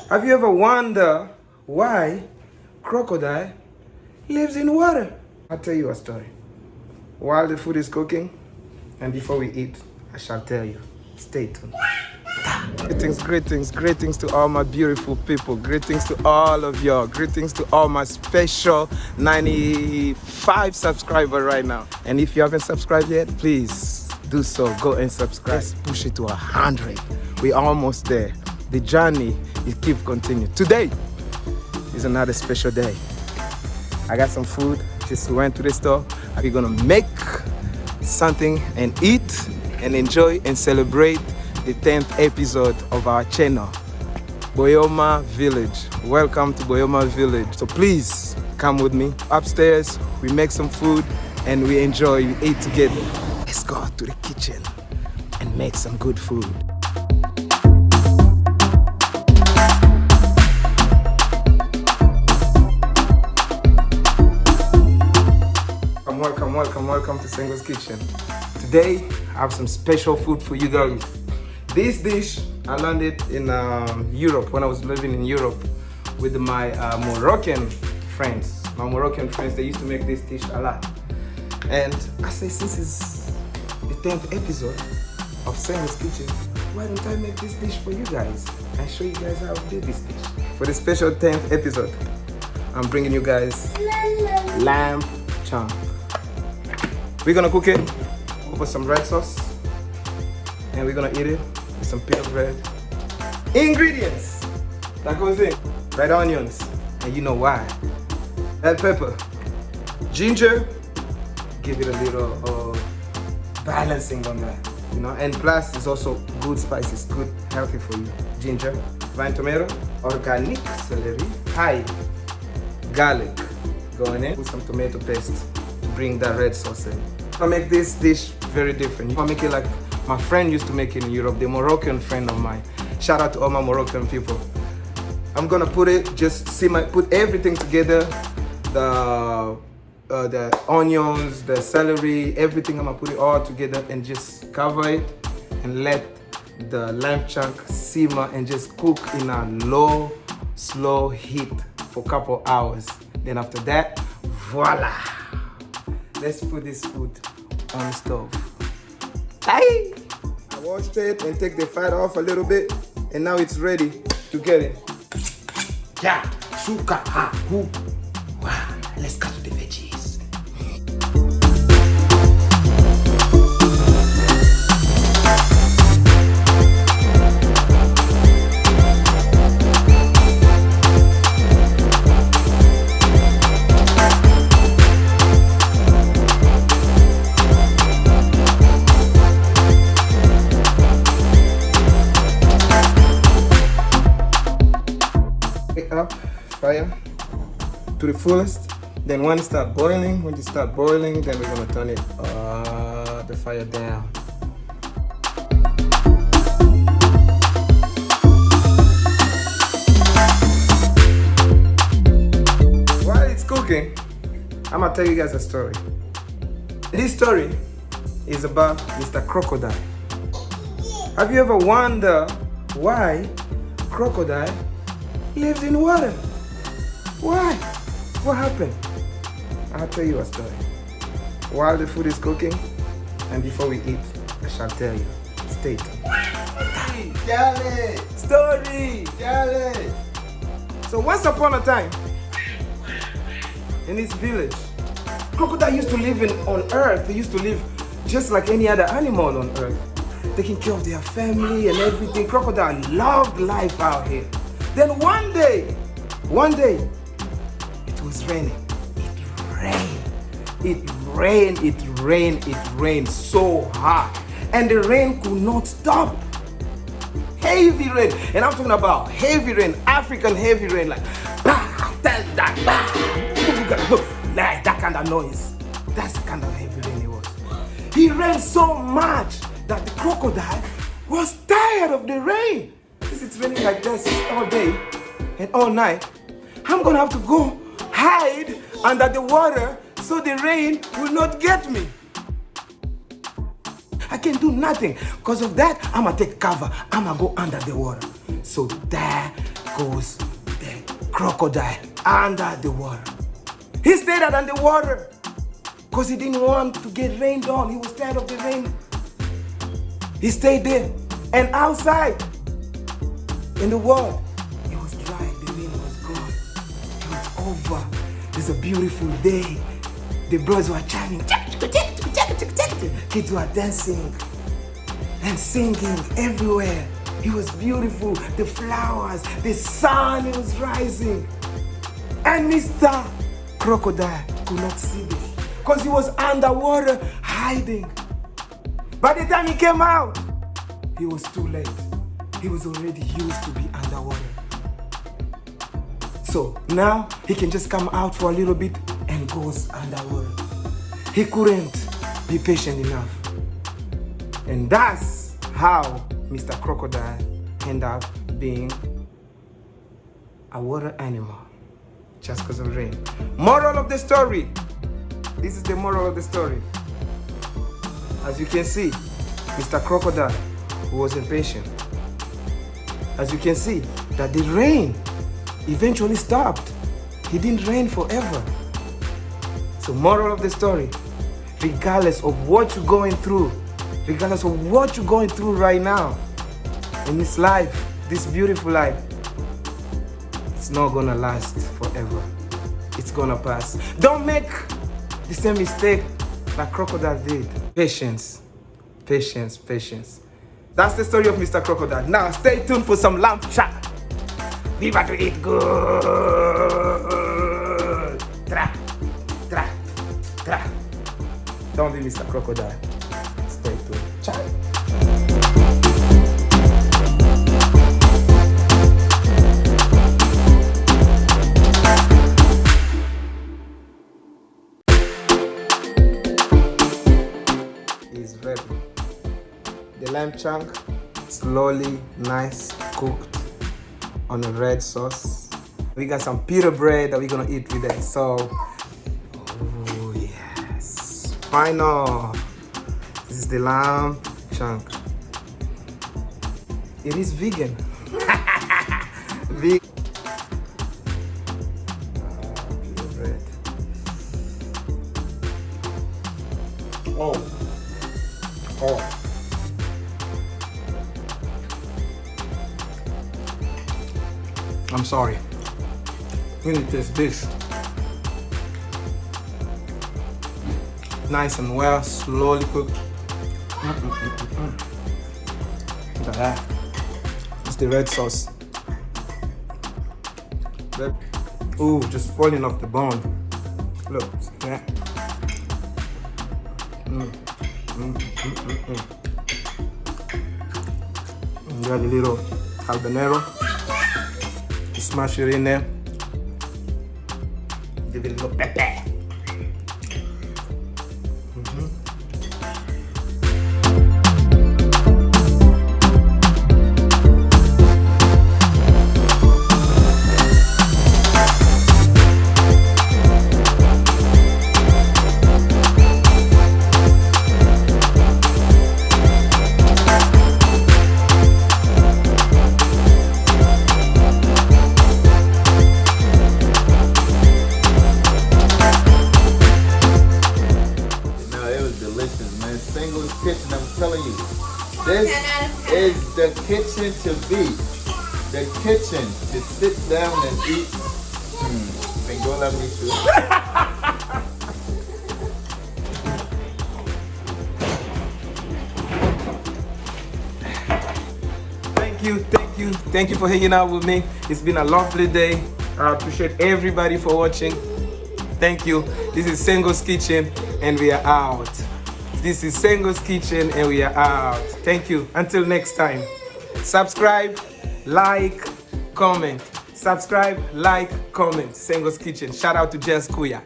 Have you ever wondered why crocodile lives in water? I'll tell you a story. While the food is cooking and before we eat, I shall tell you. Stay tuned. Greetings to all my beautiful people. Greetings to all of y'all. Greetings to all my special 95 subscribers right now. And if you haven't subscribed yet, please do so. Go and subscribe. Let's push it to 100. We're almost there. The journey is keep continuing. Today is another special day. I got some food. Just went to the store. We're gonna make something and eat and enjoy and celebrate the 10th episode of our channel, Boyoma Village. Welcome to Boyoma Village. So please come with me upstairs. We make some food and we enjoy, we eat together. Let's go to the kitchen and make some good food. Welcome to Sengos kitchen. Today I have some special food for you guys. This dish I learned in Europe when I was living in Europe with my Moroccan friends. My Moroccan friends, they used to make this dish a lot. And I say, since it's the 10th episode of Sengos kitchen, why don't I make this dish for you guys and show you guys how I did this dish. For the special 10th episode, I'm bringing you guys lamb chunk. We're gonna cook it over some red sauce and we're gonna eat it with some peanut bread. Ingredients that goes in: red onions, and you know why. Bell pepper, ginger, give it a little balancing on that, you know. And plus, it's also good spices, good, healthy for you. Ginger, vine tomato, organic celery, thyme, garlic going in with some tomato paste to bring that red sauce in. I make this dish very different. I make it like my friend used to make it in Europe, the Moroccan friend of mine. Shout out to all my Moroccan people. I'm gonna put it, put everything together, the onions, the celery, everything. I'm gonna put it all together and just cover it and let the lamb chunk simmer and just cook in a low, slow heat for a couple hours. Then after that, voila! Let's put this food on the stove. Aye. I washed it and take the fat off a little bit, and now it's ready to get it. Yeah, suka, ha, hu. Wow. Let's cut the veggies. Up fire to the fullest. Then when it start boiling, then we're gonna turn it the fire down. While it's cooking, I'm gonna tell you guys a story. This story is about Mr. Crocodile. Have you ever wondered why crocodile lives in water? Why? What happened? I'll tell you a story. While the food is cooking and before we eat, I shall tell you. Stay tuned. Story! So once upon a time, in this village, crocodile used to live on earth. They used to live just like any other animal on earth, taking care of their family and everything. Crocodile loved life out here. Then one day, it was raining. It rained so hard. And the rain could not stop. Heavy rain. And I'm talking about heavy rain, African heavy rain, like that kind of noise. That's the kind of heavy rain it was. He rained so much that the crocodile was tired of the rain. Since it's raining like this all day and all night, I'm gonna have to go hide under the water so the rain will not get me. I can't do nothing. Because of that, I'm gonna take cover. I'm gonna go under the water. So that goes the crocodile under the water. He stayed under the water because he didn't want to get rained on. He was tired of the rain. He stayed there. And outside, in the world, it was dry. The rain was gone. It was over. It's a beautiful day. The birds were chiming. Kids were dancing and singing everywhere. It was beautiful. The flowers, the sun, it was rising. And Mr. Crocodile could not see this because he was underwater hiding. By the time he came out, it was too late. He was already used to be underwater. So now he can just come out for a little bit and goes underwater. He couldn't be patient enough. And that's how Mr. Crocodile ended up being a water animal just because of rain. Moral of the story. This is the moral of the story. As you can see, Mr. Crocodile was impatient. As you can see, that the rain eventually stopped. It didn't rain forever. So moral of the story, regardless of what you're going through, regardless of what you're going through right now in this life, this beautiful life, it's not gonna last forever. It's gonna pass. Don't make the same mistake that Crocodile did. Patience, patience, patience. That's the story of Mr. Crocodile. Now stay tuned for some lamb chop. We about to eat good. Tra, tra, tra. Don't be Mr. Crocodile. Stay tuned. Ciao. Is ready. The lamb chunk, slowly, nice, cooked on a red sauce. We got some pita bread that we're gonna eat with it. So, oh yes, final. This is the lamb chunk. It is vegan. Vegan. Pita bread. Oh. Oh. I'm sorry. You need to taste this. Nice and well, slowly cooked. Look at that. It's the red sauce. Ooh, just falling off the bone. Look, see that? And got a little habanero. You smash it in there. Give it a little pepper. Sengos kitchen, I'm telling you, this is the kitchen to be. The kitchen to sit down and eat. Sengo love me too. Thank you for hanging out with me. It's been a lovely day. I appreciate everybody for watching. Thank you. This is Sengos Kitchen and we are out. This is Sengos Kitchen and we are out. Thank you. Until next time. Subscribe, like, comment. Subscribe, like, comment. Sengos Kitchen. Shout out to Jess Kuya.